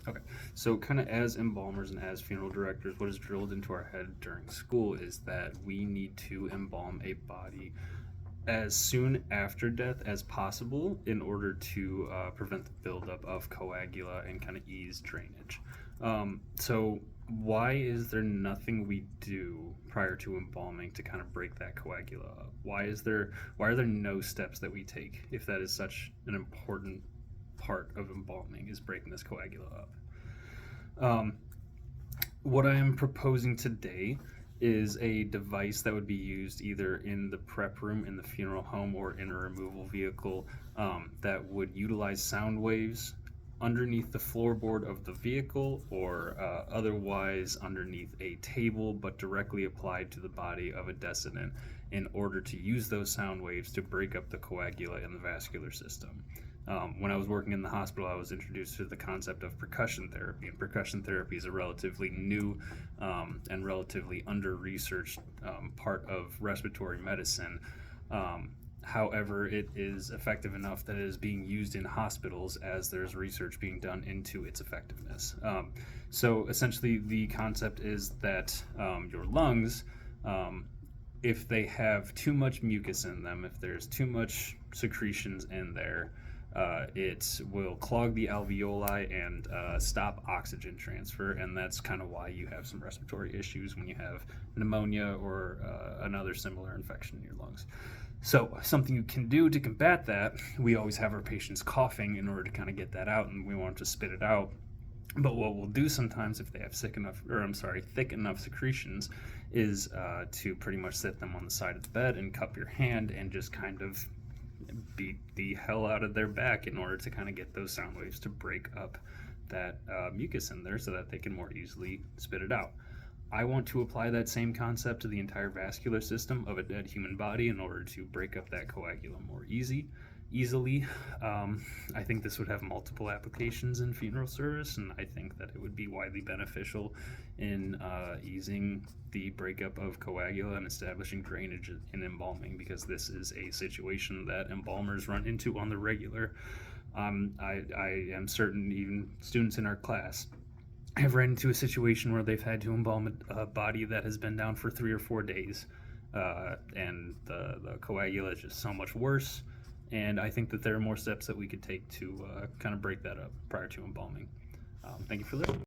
Okay, so kind of as embalmers and as funeral directors, what is drilled into our head during school is that we need to embalm a body as soon after death as possible in order to prevent the buildup of coagula and kind of ease drainage. So why is there nothing we do prior to embalming to kind of break that coagula up? Why are there no steps that we take if that is such an important part of embalming is breaking this coagula up? Um, what I am proposing today is a device that would be used either in the prep room in the funeral home or in a removal vehicle that would utilize sound waves underneath the floorboard of the vehicle or otherwise underneath a table but directly applied to the body of a decedent in order to use those sound waves to break up the coagula in the vascular system. When I was working in the hospital, I was introduced to the concept of percussion therapy, and percussion therapy is a relatively new and relatively under-researched part of respiratory medicine. However, it is effective enough that it is being used in hospitals as there's research being done into its effectiveness. So essentially, the concept is that your lungs, if they have too much mucus in them, if there's too much secretions in there, it will clog the alveoli and stop oxygen transfer, and that's kind of why you have some respiratory issues when you have pneumonia or another similar infection in your lungs. So something you can do to combat that, we always have our patients coughing in order to kind of get that out, and we want to spit it out. But what we'll do sometimes if they have thick enough secretions is to pretty much sit them on the side of the bed and cup your hand and just kind of beat the hell out of their back in order to kind of get those sound waves to break up that mucus in there so that they can more easily spit it out. I want to apply that same concept to the entire vascular system of a dead human body in order to break up that coagulum more easily. I think this would have multiple applications in funeral service, and I think that it would be widely beneficial in easing the breakup of coagula and establishing drainage in embalming, because this is a situation that embalmers run into on the regular. I am certain even students in our class have ran into a situation where they've had to embalm a body that has been down for 3 or 4 days, and the coagula is just so much worse. And I think that there are more steps that we could take to kind of break that up prior to embalming. Thank you for listening.